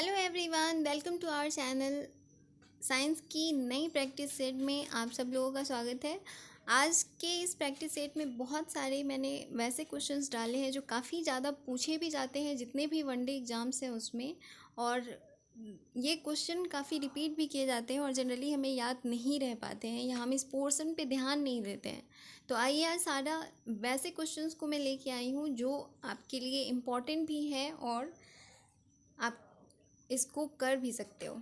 Hello everyone, welcome to our channel. Science की नई practice set में आप सब लोगों का स्वागत है। आज के इस प्रैक्टिस सेट में बहुत सारे मैंने वैसे क्वेश्चंस डाले हैं जो काफ़ी ज़्यादा पूछे भी जाते हैं जितने भी वनडे एग्ज़ाम्स हैं उसमें, और ये क्वेश्चन काफ़ी रिपीट भी किए जाते हैं और जनरली हमें याद नहीं रह पाते हैं या हम इस पोर्शन पे ध्यान नहीं देते हैं। तो आइए आज सारा वैसे क्वेश्चंस को मैं लेके आई हूँ जो आपके लिए इम्पॉर्टेंट भी है और आप इसको कर भी सकते हो।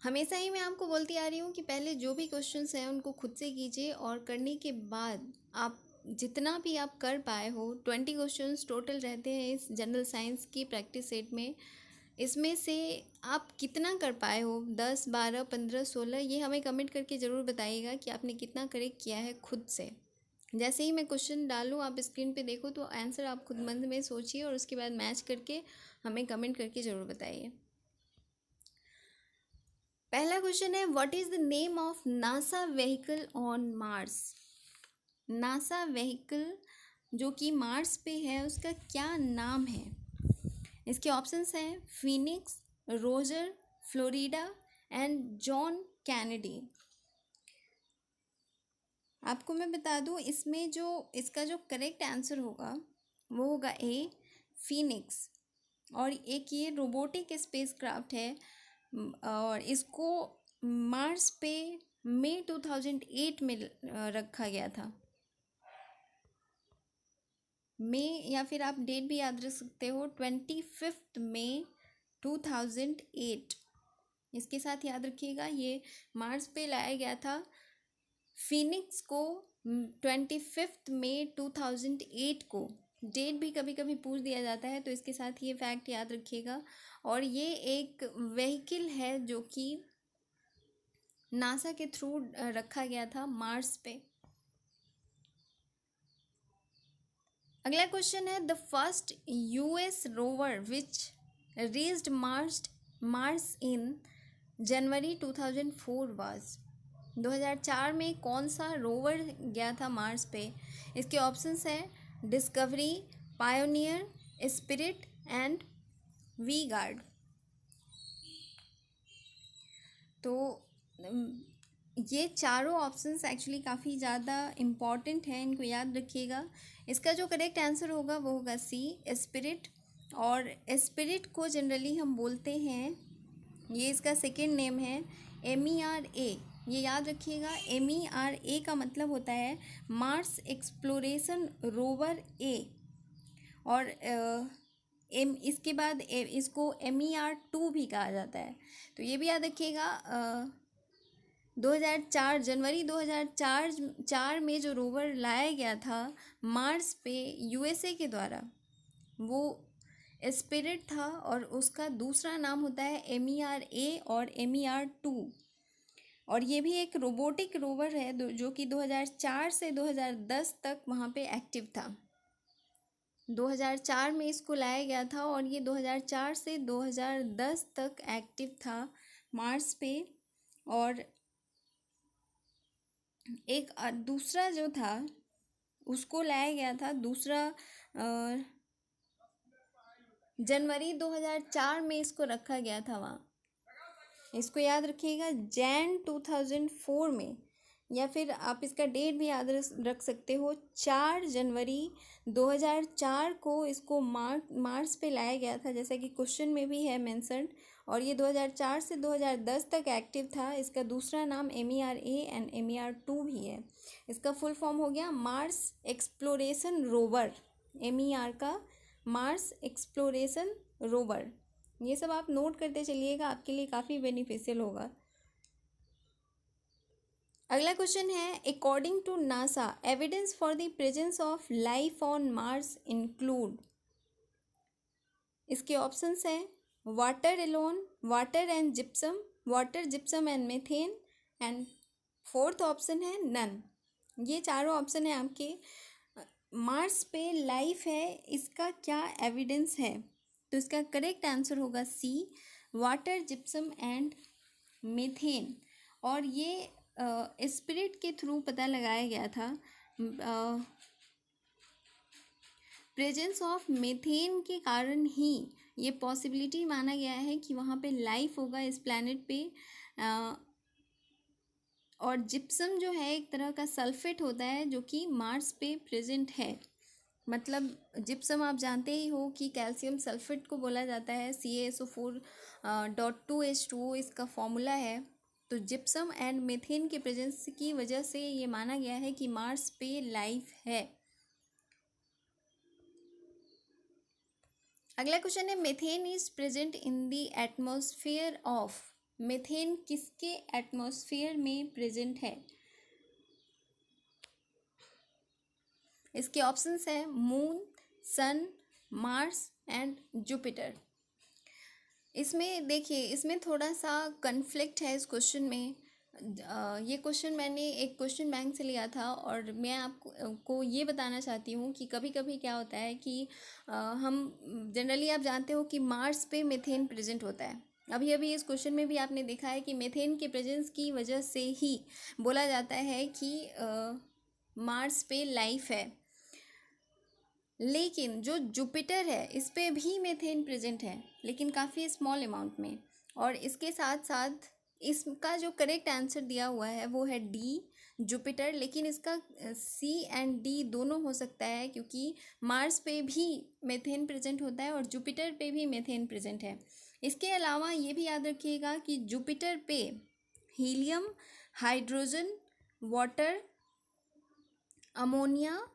हमेशा ही मैं आपको बोलती आ रही हूँ कि पहले जो भी क्वेश्चंस हैं उनको खुद से कीजिए और करने के बाद आप जितना भी आप कर पाए हो, 20 क्वेश्चंस टोटल रहते हैं इस जनरल साइंस की प्रैक्टिस सेट में। इसमें से आप कितना कर पाए हो, 10, 12, 15, 16, ये हमें कमेंट करके ज़रूर बताइएगा कि आपने कितना करेक्ट किया है खुद से। जैसे ही मैं क्वेश्चन डालूँ आप स्क्रीन पे देखो तो आंसर आप खुद मन में सोचिए और उसके बाद मैच करके हमें कमेंट करके ज़रूर बताइए। पहला क्वेश्चन है, what is the name of NASA vehicle on Mars. NASA vehicle जो कि मार्स पे है उसका क्या नाम है। इसके ऑप्शंस हैं Phoenix, Roger, Florida and John Kennedy. आपको मैं बता दूं इसमें जो इसका जो करेक्ट आंसर होगा वो होगा ए, फीनिक्स। और एक ये रोबोटिक स्पेसक्राफ्ट है और इसको मार्स पे मई 2008 में रखा गया था। मई, या फिर आप डेट भी याद रख सकते हो, 25 मई 2008। इसके साथ याद रखिएगा ये मार्स पे लाया गया था फीनिक्स को 25 मई 2008 को। डेट भी कभी कभी पूछ दिया जाता है तो इसके साथ ये फैक्ट याद रखिएगा। और ये एक व्हीकल है जो कि नासा के थ्रू रखा गया था मार्स पे। अगला क्वेश्चन है, the first US rover which reached Mars in January 2004 was. 2004 में कौन सा रोवर गया था मार्स पे। इसके ऑप्शंस हैं Discovery, Pioneer, Spirit and Vanguard. तो ये चारों ऑप्शंस एक्चुअली काफ़ी ज़्यादा इम्पॉर्टेंट हैं, इनको याद रखिएगा। इसका जो करेक्ट आंसर होगा वो होगा सी, स्पिरिट। और स्पिरिट को जनरली हम बोलते हैं, ये इसका सेकेंड नेम है MERA। ये याद रखिएगा, MERA का मतलब होता है मार्स एक्सप्लोरेशन रोवर ए। और इसके बाद इसको MER2 भी कहा जाता है। तो ये भी याद रखिएगा। 2004 जनवरी 2004 में जो रोवर लाया गया था मार्स पे USA के द्वारा, वो स्पिरिट था और उसका दूसरा नाम होता है MERA और MER2। और ये भी एक रोबोटिक रोवर है जो कि 2004 से 2010 तक वहाँ पे एक्टिव था। 2004 में इसको लाया गया था और ये 2004 से 2010 तक एक्टिव था मार्स पे। और एक दूसरा जो था उसको लाया गया था दूसरा जनवरी 2004 में इसको रखा गया था वहाँ। इसको याद रखिएगा, जैन 2004 में, या फिर आप इसका डेट भी याद रख सकते हो, 4 जनवरी 2004 को इसको मार्स पे लाया गया था, जैसा कि क्वेश्चन में भी है मेंशन्ड। और ये 2004 से 2010 तक एक्टिव था। इसका दूसरा नाम MERA एंड MER2 भी है। इसका फुल फॉर्म हो गया मार्स एक्सप्लोरेशन रोवर। MER का मार्स एक्सप्लोरेशन रोवर। ये सब आप नोट करते चलिएगा, आपके लिए काफ़ी बेनिफिशियल होगा। अगला क्वेश्चन है, according to NASA evidence for the presence of life on Mars include. इसके ऑप्शंस हैं water alone, water and gypsum, water, gypsum and methane, and fourth option है नन। ये चारों ऑप्शन है आपके। मार्स पे लाइफ है, इसका क्या एविडेंस है। तो इसका करेक्ट आंसर होगा सी, वाटर, जिप्सम एंड मीथेन। और ये स्पिरिट के थ्रू पता लगाया गया था। प्रेजेंस ऑफ मीथेन के कारण ही ये पॉसिबिलिटी माना गया है कि वहाँ पे लाइफ होगा इस प्लैनेट पे। और जिप्सम जो है एक तरह का सल्फेट होता है जो कि मार्स पे प्रेजेंट है। मतलब जिप्सम आप जानते ही हो कि कैल्शियम सल्फेट को बोला जाता है, CaSO4.2H2O इसका फॉर्मूला है। तो जिप्सम एंड मीथेन के प्रेजेंस की वजह से ये माना गया है कि मार्स पे लाइफ है। अगला क्वेश्चन है, methane is present in the atmosphere of. Methane किसके एटमॉस्फेयर में प्रेजेंट है? इसके ऑप्शंस है moon, sun, Mars and Jupiter. इसमें देखिए, इसमें थोड़ा सा कन्फ्लिक्ट है इस क्वेश्चन में। ये क्वेश्चन मैंने एक क्वेश्चन बैंक से लिया था और मैं आपको ये बताना चाहती हूँ कि कभी कभी क्या होता है कि हम जनरली, आप जानते हो कि मार्स पे मीथेन प्रेजेंट होता है। अभी अभी इस क्वेश्चन में भी आपने देखा है कि मीथेन के प्रेजेंस की वजह से ही बोला जाता है कि मार्स पे लाइफ है। लेकिन जो जुपिटर है इस पे भी मीथेन प्रेजेंट है, लेकिन काफ़ी स्मॉल अमाउंट में। और इसके साथ साथ इसका जो करेक्ट आंसर दिया हुआ है वो है डी, जुपिटर। लेकिन इसका सी एंड डी दोनों हो सकता है, क्योंकि मार्स पे भी मीथेन प्रेजेंट होता है और जुपिटर पे भी मीथेन प्रेजेंट है। इसके अलावा ये भी याद रखिएगा कि जुपिटर पे हीलियम, हाइड्रोजन, वाटर, अमोनिया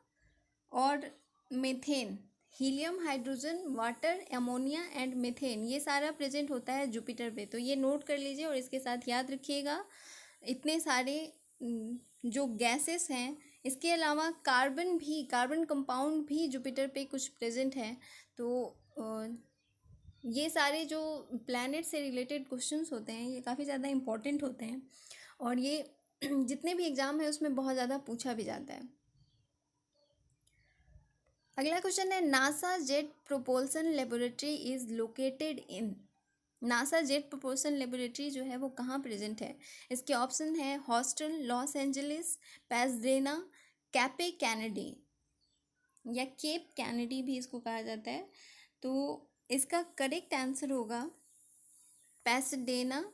और methane, helium, hydrogen, water, ammonia and methane, ये सारा प्रेजेंट होता है जुपिटर पे। तो ये नोट कर लीजिए और इसके साथ याद रखिएगा इतने सारे जो गैसेस हैं। इसके अलावा कार्बन कंपाउंड भी जुपिटर पे कुछ प्रेजेंट है। तो ये सारे जो प्लैनेट से रिलेटेड क्वेश्चंस होते हैं ये काफ़ी ज़्यादा इम्पोर्टेंट होते हैं और ये जितने भी एग्ज़ाम है उसमें बहुत ज़्यादा पूछा भी जाता है। अगला क्वेश्चन है, NASA jet propulsion laboratory is located in. NASA jet propulsion laboratory जो है वो कहाँ प्रेजेंट है? इसके ऑप्शन है हॉस्टन, लॉस एंजलिस, पैसडेना, कैपे कैनेडी या केप कैनेडी भी इसको कहा जाता है। तो इसका करेक्ट आंसर होगा पैसडेना।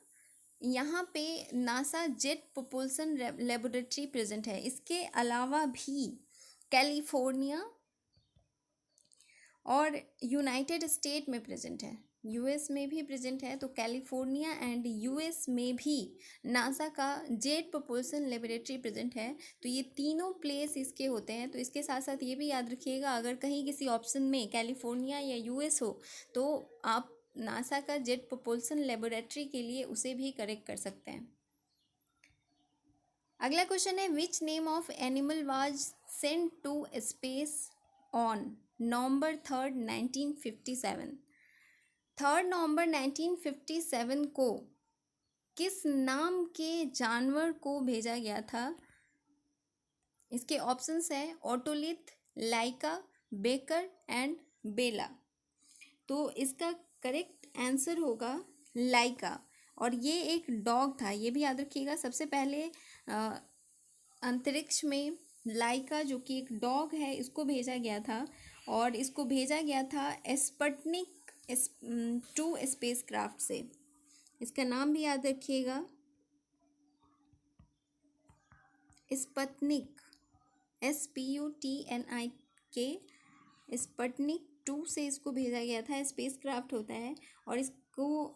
यहाँ पे NASA jet propulsion laboratory present है। इसके अलावा भी कैलिफोर्निया और यूनाइटेड स्टेट में प्रेजेंट है, यूएस में भी प्रेजेंट है। तो कैलिफोर्निया एंड यूएस में भी नासा का जेट प्रोपल्सन लेबोरेटरी प्रेजेंट है। तो ये तीनों प्लेस इसके होते हैं। तो इसके साथ साथ ये भी याद रखिएगा, अगर कहीं किसी ऑप्शन में कैलिफोर्निया या यूएस हो तो आप नासा का जेट प्रोपल्सन लेबोरेटरी के लिए उसे भी करेक्ट कर सकते हैं। अगला क्वेश्चन है, which name of animal was sent to space on November 3, 1957। 3 नवंबर 1957 को किस नाम के जानवर को भेजा गया था? इसके ऑप्शंस हैं ओटोलिथ, लाइका, बेकर एंड बेला। तो इसका करेक्ट आंसर होगा लाइका। और ये एक डॉग था, ये भी याद रखिएगा। सबसे पहले अंतरिक्ष में लाइका जो कि एक डॉग है इसको भेजा गया था और इसको भेजा गया था स्पुतनिक 2 स्पेस क्राफ्ट से। इसका नाम भी याद रखिएगा, स्पुतनिक, SPUTNIK, स्पुतनिक 2 से इसको भेजा गया था। स्पेस क्राफ्ट होता है और इसको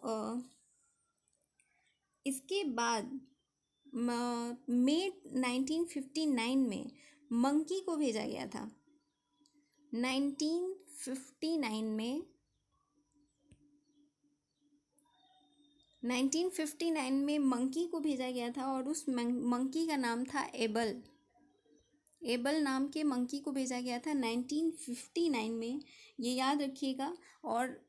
इसके बाद मई 1959 में मंकी को भेजा गया था। 1959 में मंकी को भेजा गया था और उस मंकी का नाम था एबल। एबल नाम के मंकी को भेजा गया था 1959 में, ये याद रखिएगा। और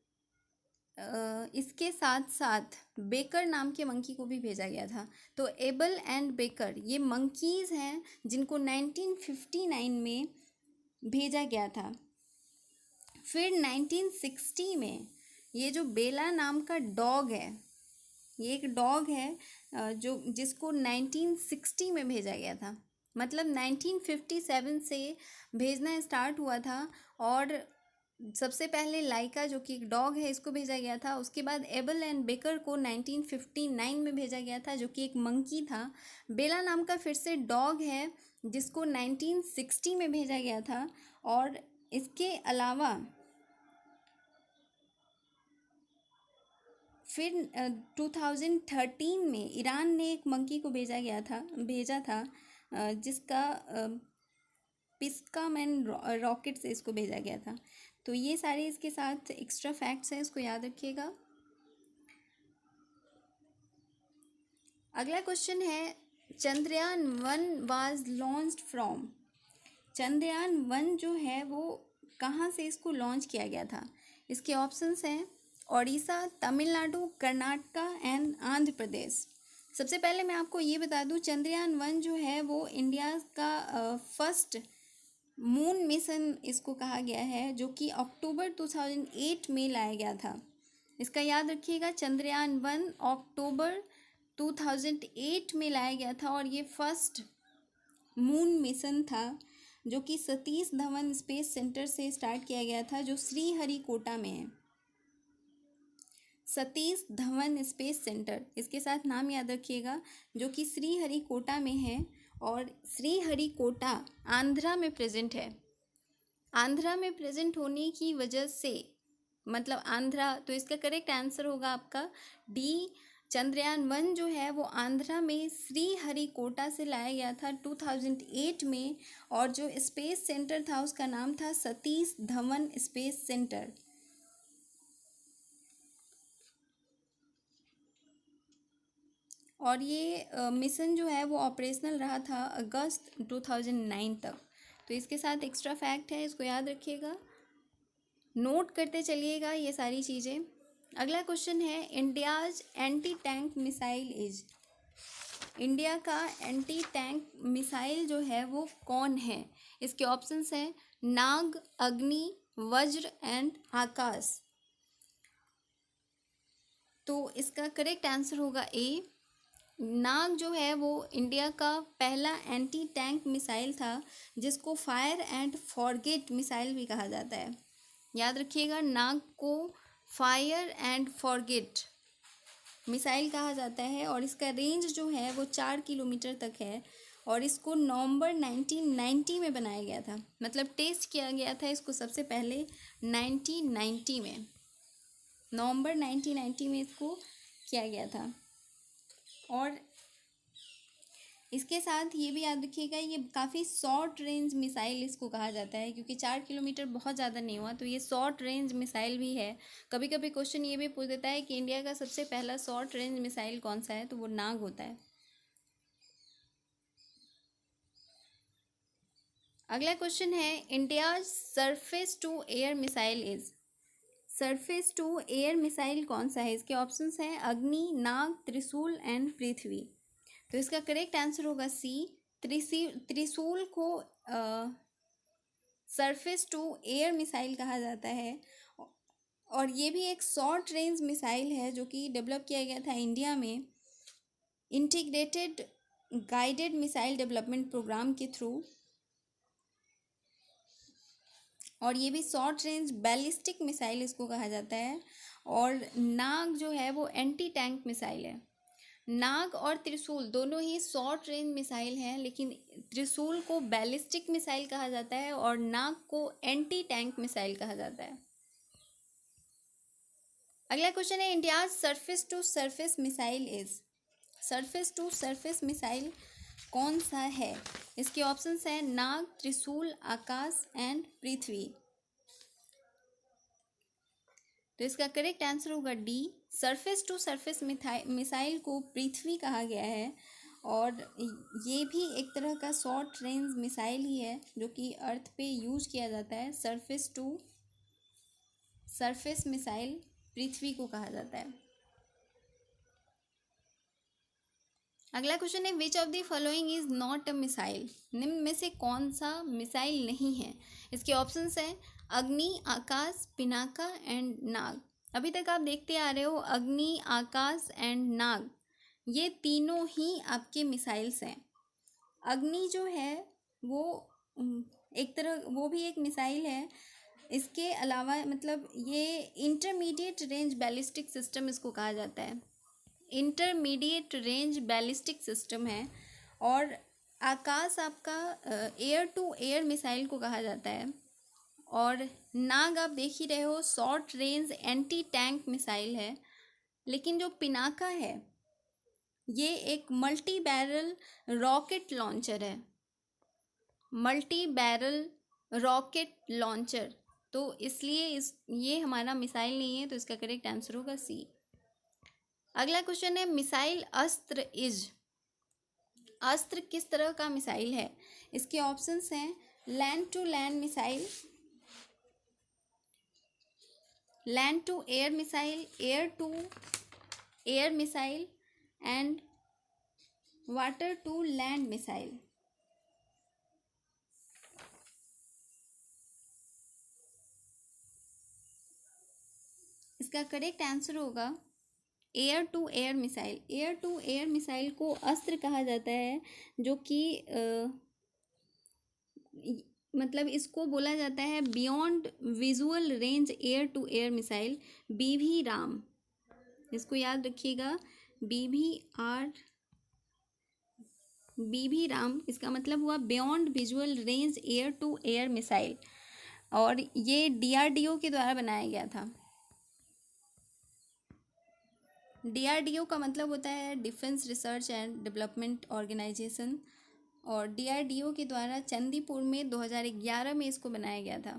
इसके साथ साथ बेकर नाम के मंकी को भी भेजा गया था। तो एबल एंड बेकर ये मंकीज़ हैं जिनको 1959 में भेजा गया था। फिर 1960 में ये जो बेला नाम का डॉग है, ये एक डॉग है जो जिसको 1960 में भेजा गया था। मतलब 1957 से भेजना स्टार्ट हुआ था और सबसे पहले लाइका जो कि एक डॉग है इसको भेजा गया था। उसके बाद एबल एंड बेकर को 1959 में भेजा गया था जो कि एक मंकी था। बेला नाम का फिर से डॉग है जिसको 1960 में भेजा गया था। और इसके अलावा फिर 2013 में ईरान ने एक मंकी को भेजा था जिसका पिस्का मैन रॉकेट से इसको भेजा गया था। तो ये सारे इसके साथ एक्स्ट्रा फैक्ट्स हैं, इसको याद रखिएगा। अगला क्वेश्चन है Chandrayaan 1 was launched from. Chandrayaan 1 जो है वो कहाँ से इसको लॉन्च किया गया था? इसके ऑप्शंस हैं ओडिशा, तमिलनाडु, कर्नाटका एंड आंध्र प्रदेश। सबसे पहले मैं आपको ये बता दूं, चंद्रयान 1 जो है वो इंडिया का फर्स्ट मून मिशन इसको कहा गया है जो कि अक्टूबर 2008 में लाया गया था। इसका याद रखिएगा, चंद्रयान 1 अक्टूबर 2008 में लाया गया था और ये फर्स्ट मून मिशन था जो कि सतीश धवन स्पेस सेंटर से स्टार्ट किया गया था जो श्रीहरिकोटा में है। सतीश धवन स्पेस सेंटर, इसके साथ नाम याद रखिएगा, जो कि श्रीहरिकोटा में है और श्रीहरिकोटा आंध्रा में प्रेजेंट है। आंध्रा में प्रेजेंट होने की वजह से मतलब आंध्रा, तो इसका करेक्ट आंसर होगा आपका डी। चंद्रयान 1 जो है वो आंध्रा में श्रीहरिकोटा से लाया गया था 2008 में और जो स्पेस सेंटर था उसका नाम था सतीश धवन स्पेस सेंटर। और ये मिशन जो है वो ऑपरेशनल रहा था अगस्त 2009 तक। तो इसके साथ एक्स्ट्रा फैक्ट है, इसको याद रखिएगा, नोट करते चलिएगा ये सारी चीज़ें। अगला क्वेश्चन है India's anti tank missile is. India का एंटी टैंक मिसाइल जो है वो कौन है? इसके ऑप्शंस हैं नाग, अग्नि, वज्र एंड आकाश। तो इसका करेक्ट आंसर होगा ए। नाग जो है वो इंडिया का पहला एंटी टैंक मिसाइल था जिसको फायर एंड फॉरगेट मिसाइल भी कहा जाता है। याद रखिएगा, नाग को फायर एंड फॉरगेट मिसाइल कहा जाता है और इसका रेंज जो है वो 4 किलोमीटर तक है और इसको नवंबर 1990 में बनाया गया था। मतलब टेस्ट किया गया था इसको सबसे पहले 1990 में, नवंबर 1990 में इसको किया गया था। और इसके साथ ये भी याद रखिएगा, ये काफ़ी शॉर्ट रेंज मिसाइल इसको कहा जाता है क्योंकि 4 किलोमीटर बहुत ज़्यादा नहीं हुआ, तो ये शॉर्ट रेंज मिसाइल भी है। कभी कभी क्वेश्चन ये भी पूछ देता है कि इंडिया का सबसे पहला शॉर्ट रेंज मिसाइल कौन सा है, तो वो नाग होता है। अगला क्वेश्चन है India surface to air missile is. Surface to air missile कौन सा है? इसके ऑप्शंस हैं अग्नि, नाग, त्रिशूल एंड पृथ्वी। तो इसका करेक्ट आंसर होगा सी। त्रिशूल को सरफेस टू एयर मिसाइल कहा जाता है और ये भी एक शॉर्ट रेंज मिसाइल है जो कि डेवलप किया गया था इंडिया में integrated guided missile development program के थ्रू। और ये भी शॉर्ट रेंज बैलिस्टिक मिसाइल इसको कहा जाता है। और नाग जो है वो एंटी टैंक मिसाइल है। नाग और त्रिशूल दोनों ही शॉर्ट रेंज मिसाइल हैं, लेकिन त्रिशूल को बैलिस्टिक मिसाइल कहा जाता है और नाग को एंटी टैंक मिसाइल कहा जाता है। अगला क्वेश्चन है India surface to surface missile is. Surface to surface missile कौन सा है? इसके ऑप्शंस हैं नाग, त्रिशूल, आकाश एंड पृथ्वी। तो इसका करेक्ट आंसर होगा D. Surface to surface missile को पृथ्वी कहा गया है और ये भी एक तरह का शॉर्ट रेंज मिसाइल ही है जो कि अर्थ पे यूज किया जाता है। सरफेस टू सरफेस मिसाइल पृथ्वी को कहा जाता है। अगला क्वेश्चन है which of the following is not a missile. निम्न में से कौन सा मिसाइल नहीं है? इसके ऑप्शंस हैं अग्नि, आकाश, पिनाका एंड नाग। अभी तक आप देखते आ रहे हो अग्नि, आकाश एंड नाग, ये तीनों ही आपके मिसाइल्स हैं। अग्नि जो है वो एक तरह वो भी एक मिसाइल है इसके अलावा मतलब ये इंटरमीडिएट रेंज बैलिस्टिक सिस्टम इसको कहा जाता है, इंटरमीडिएट रेंज बैलिस्टिक सिस्टम है। और आकाश आपका एयर टू एयर मिसाइल को कहा जाता है। और नाग आप देख ही रहे हो, short range anti tank missile है। लेकिन जो पिनाका है ये एक मल्टी बैरल रॉकेट लॉन्चर है, मल्टी बैरल रॉकेट लॉन्चर। तो इसलिए ये हमारा मिसाइल नहीं है, तो इसका करेक्ट आंसर होगा सी। अगला क्वेश्चन है मिसाइल अस्त्र इज, अस्त्र किस तरह का मिसाइल है? इसके ऑप्शंस हैं land to land missile, land to air missile, air to air missile and water to land missile. इसका करेक्ट आंसर होगा air to air missile. Air to air missile को अस्त्र कहा जाता है, जो कि मतलब इसको बोला जाता है beyond visual range air to air missile, BVRAAM. इसको याद रखिएगा, बीवी राम इसका मतलब हुआ beyond visual range air to air missile. और ये डीआरडीओ के द्वारा बनाया गया था। डीआरडीओ का मतलब होता है defence research and development organisation, और डीआरडीओ के द्वारा चंदीपुर में 2011 में इसको बनाया गया था।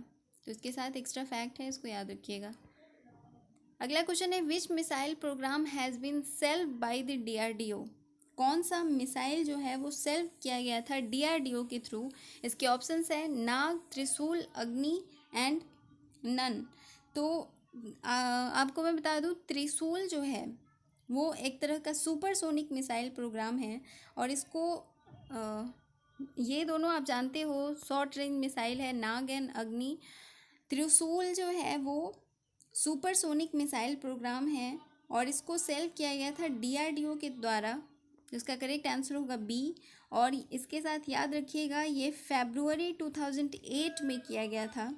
तो इसके साथ एक्स्ट्रा फैक्ट है, इसको याद रखिएगा। अगला क्वेश्चन है which missile program has been self by the DRDO, कौन सा मिसाइल जो है वो सेल्फ किया गया था डीआरडीओ के थ्रू? इसके ऑप्शंस है नाग, त्रिशूल, अग्नि एंड नन। तो आपको मैं बता दूं, त्रिशूल जो है वो एक तरह का सुपरसोनिक मिसाइल प्रोग्राम है, और इसको ये दोनों आप जानते हो शॉर्ट रेंज मिसाइल है, नाग एंड अग्नि। त्रिशूल जो है वो सुपरसोनिक मिसाइल प्रोग्राम है, और इसको सेल्फ किया गया था डीआरडीओ के द्वारा। इसका करेक्ट आंसर होगा बी। और इसके साथ याद रखिएगा ये फरवरी 2008 में किया गया था,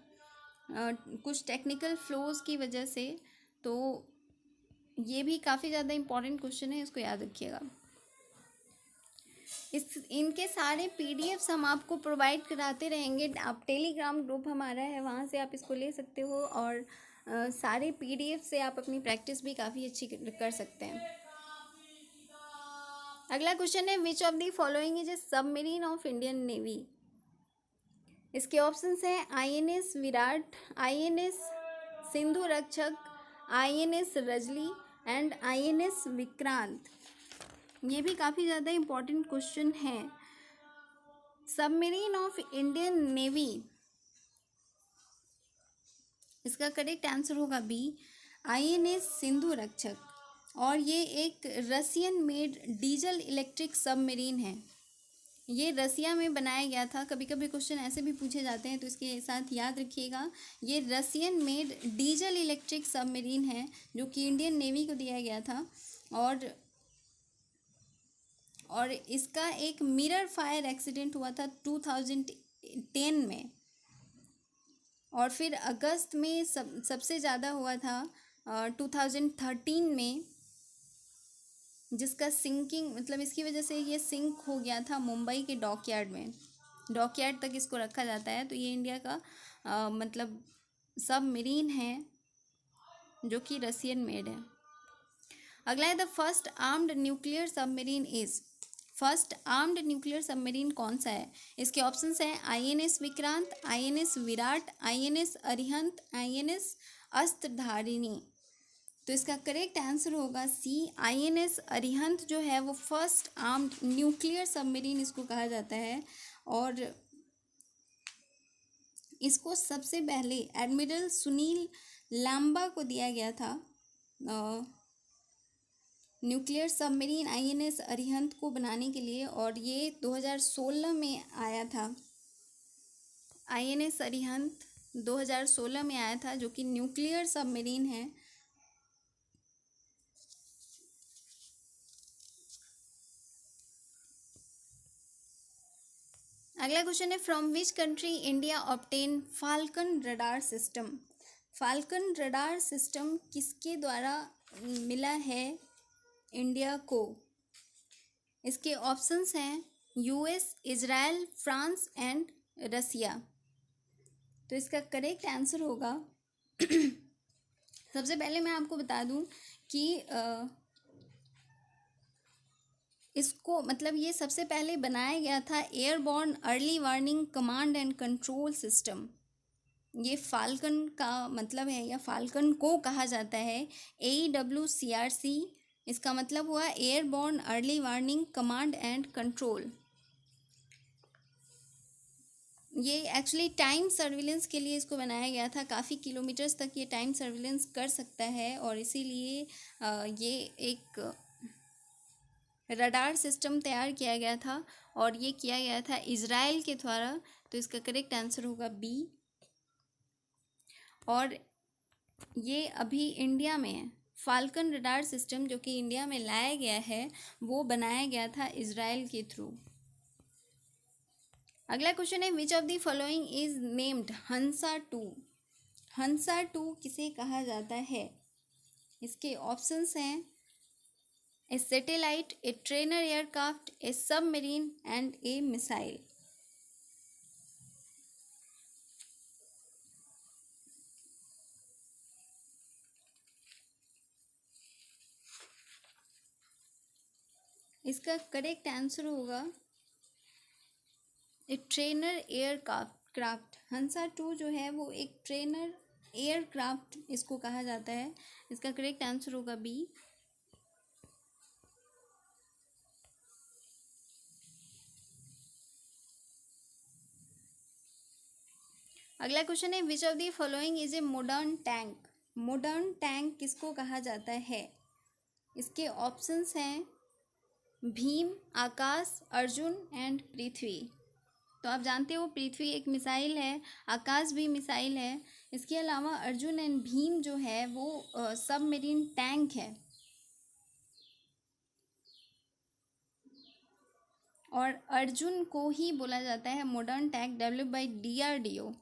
कुछ टेक्निकल फ्लोज की वजह से। तो ये भी काफ़ी ज़्यादा इम्पॉर्टेंट क्वेश्चन है, इसको याद रखिएगा। इनके सारे पीडीएफ्स हम आपको प्रोवाइड कराते रहेंगे। आप टेलीग्राम ग्रुप हमारा है, वहाँ से आप इसको ले सकते हो, और सारे पीडीएफ से आप अपनी प्रैक्टिस भी काफ़ी अच्छी कर सकते हैं। अगला क्वेश्चन है which of the following is a submarine of Indian navy. इसके ऑप्शंस हैं आईएनएस विराट, आईएनएस सिंधु रक्षक, आईएनएस रजली एंड आईएनएस विक्रांत। ये भी काफ़ी ज़्यादा इम्पोर्टेंट क्वेश्चन है। सबमरीन ऑफ इंडियन नेवी, इसका करेक्ट आंसर होगा बी, आईएनएस सिंधु रक्षक। और ये एक Russian made diesel electric submarine है, ये रसिया में बनाया गया था। कभी कभी क्वेश्चन ऐसे भी पूछे जाते हैं, तो इसके साथ याद रखिएगा ये Russian made diesel electric submarine है, जो कि इंडियन नेवी को दिया गया था। और इसका एक मिरर फायर एक्सीडेंट हुआ था 2010 में, और फिर अगस्त में सबसे ज़्यादा हुआ था 2013 में, जिसका सिंकिंग मतलब इसकी वजह से ये सिंक हो गया था मुंबई के डॉकयार्ड में। डॉकयार्ड तक इसको रखा जाता है। तो ये इंडिया का मतलब सबमरीन है, जो कि रसियन मेड है। अगला है the first armed nuclear submarine is, first armed nuclear submarine कौन सा है? इसके ऑप्शंस हैं INS Vikrant, INS Viraat, INS Arihant, INS Astradharini. तो इसका करेक्ट आंसर होगा सी, आईएनएस अरिहंत जो है वो फर्स्ट आर्म्ड न्यूक्लियर सबमरीन इसको कहा जाता है। और इसको सबसे पहले एडमिरल सुनील लांबा को दिया गया था न्यूक्लियर सबमरीन आईएनएस अरिहंत को बनाने के लिए, और ये 2016 में आया था। आईएनएस अरिहंत 2016 में आया था, जो कि न्यूक्लियर सबमरीन है। अगला क्वेश्चन है, from which country India obtain falcon radar system. Falcon radar system किसके द्वारा मिला है इंडिया को? इसके ऑप्शंस हैं US, Israel, France and Russia. तो इसका करेक्ट आंसर होगा सबसे पहले मैं आपको बता दूं कि इसको मतलब ये सबसे पहले बनाया गया था airborne early warning command and control system. ये फाल्कन का मतलब है या फाल्कन को कहा जाता है AWCRC। इसका मतलब हुआ airborne early warning command and control. ये एक्चुअली टाइम सर्विलेंस के लिए इसको बनाया गया था। काफ़ी किलोमीटर्स तक ये टाइम सर्विलेंस कर सकता है और इसीलिए ये एक रडार सिस्टम तैयार किया गया था और ये किया गया था इजराइल के द्वारा। तो इसका करेक्ट आंसर होगा बी। और ये अभी इंडिया में है। फाल्कन रडार सिस्टम जो कि इंडिया में लाया गया है वो बनाया गया था इजराइल के थ्रू। अगला क्वेश्चन है, which of the following is named Hansa 2। Hansa 2 किसे कहा जाता है? इसके ऑप्शंस हैं a satellite, a trainer aircraft, a submarine and a missile. इसका करेक्ट आंसर होगा ए ट्रेनर एयरक्राफ्ट। हंसा 2 जो है वो एक ट्रेनर एयरक्राफ्ट इसको कहा जाता है। इसका करेक्ट आंसर होगा बी। अगला क्वेश्चन है, which of the following is a modern tank. Modern tank किसको कहा जाता है? इसके ऑप्शंस हैं भीम, आकाश, अर्जुन एंड पृथ्वी। तो आप जानते हो पृथ्वी एक मिसाइल है, आकाश भी मिसाइल है। इसके अलावा अर्जुन एंड भीम जो है वो सबमरीन टैंक है। और अर्जुन को ही बोला जाता है modern tank develop by DRDO।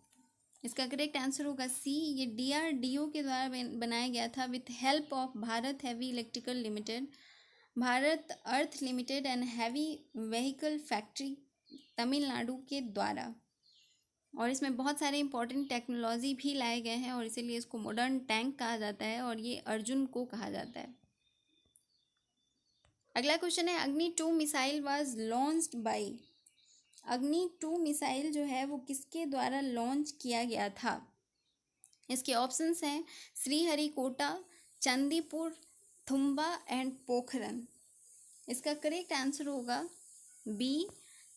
इसका करेक्ट आंसर होगा सी। ये DRDO के द्वारा बनाया गया था with help of Bharat heavy electrical limited, Bharat earth limited and heavy vehicle factory Tamil Nadu के द्वारा। और इसमें बहुत सारे इंपॉर्टेंट टेक्नोलॉजी भी लाए गए हैं और इसीलिए इसको मॉडर्न टैंक कहा जाता है और ये अर्जुन को कहा जाता है। अगला क्वेश्चन है, अग्नि 2 मिसाइल वाज लॉन्च्ड बाय। अग्नि 2 मिसाइल जो है वो किसके द्वारा लॉन्च किया गया था? इसके ऑप्शंस हैं श्रीहरिकोटा, चंदीपुर, थुम्बा एंड पोखरन। इसका करेक्ट आंसर होगा बी।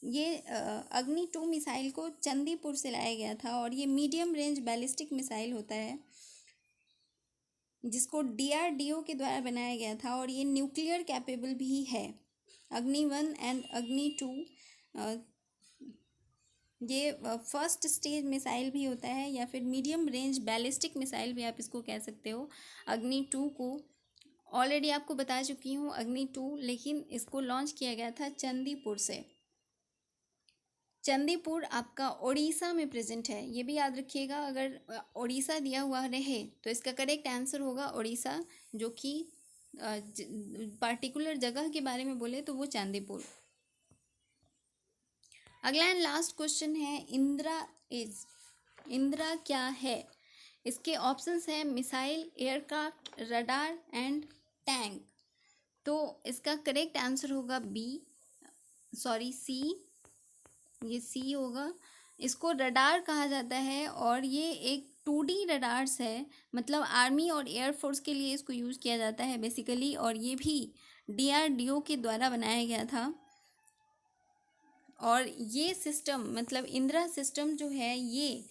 ये अग्नि 2 मिसाइल को चंदीपुर से लाया गया था और ये मीडियम रेंज बैलिस्टिक मिसाइल होता है जिसको DRDO के द्वारा बनाया गया था और ये न्यूक्लियर कैपेबल भी है। अग्नि 1 एंड अग्नि 2 ये फर्स्ट स्टेज मिसाइल भी होता है या फिर मीडियम रेंज बैलिस्टिक मिसाइल भी आप इसको कह सकते हो। अग्नि 2 को ऑलरेडी आपको बता चुकी हूँ अग्नि 2, लेकिन इसको लॉन्च किया गया था चंदीपुर से। चंदीपुर आपका उड़ीसा में प्रेजेंट है, ये भी याद रखिएगा। अगर उड़ीसा दिया हुआ रहे तो इसका करेक्ट आंसर होगा उड़ीसा, जो कि पार्टिकुलर जगह के बारे में बोले तो वो चांदीपुर। अगला एंड लास्ट क्वेश्चन है, इंदिरा क्या है? इसके ऑप्शंस हैं missile, aircraft, radar and tank. तो इसका करेक्ट आंसर होगा सी। ये सी होगा। इसको रडार कहा जाता है और ये एक 2D रडार्स है, मतलब आर्मी और एयरफोर्स के लिए इसको यूज़ किया जाता है बेसिकली। और ये भी DRDO के द्वारा बनाया गया था। और ये सिस्टम मतलब इंदिरा सिस्टम जो है ये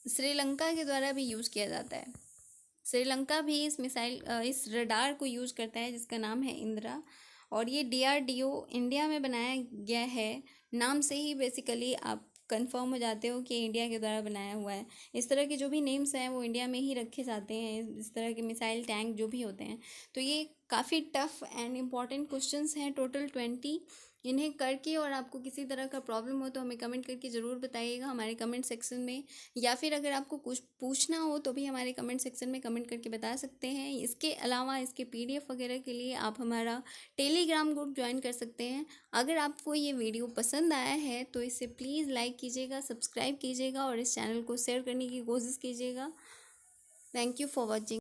श्रीलंका के द्वारा भी यूज़ किया जाता है। श्रीलंका भी इस रडार को यूज़ करता है जिसका नाम है इंदिरा। और ये DRDO इंडिया में बनाया गया है। नाम से ही बेसिकली आप कंफर्म हो जाते हो कि इंडिया के द्वारा बनाया हुआ है। इस तरह के जो भी नेम्स हैं वो इंडिया में ही रखे जाते हैं, इस तरह के मिसाइल, टैंक जो भी होते हैं। तो ये काफ़ी टफ एंड इम्पॉर्टेंट क्वेश्चंस हैं, टोटल 20। इन्हें करके और आपको किसी तरह का प्रॉब्लम हो तो हमें कमेंट करके ज़रूर बताइएगा हमारे कमेंट सेक्शन में, या फिर अगर आपको कुछ पूछना हो तो भी हमारे कमेंट सेक्शन में कमेंट करके बता सकते हैं। इसके अलावा इसके पीडीएफ वगैरह के लिए आप हमारा टेलीग्राम ग्रुप ज्वाइन कर सकते हैं। अगर आपको ये वीडियो पसंद आया है तो इसे प्लीज़ लाइक कीजिएगा, सब्सक्राइब कीजिएगा और इस चैनल को शेयर करने की कोशिश कीजिएगा। Thank you for watching.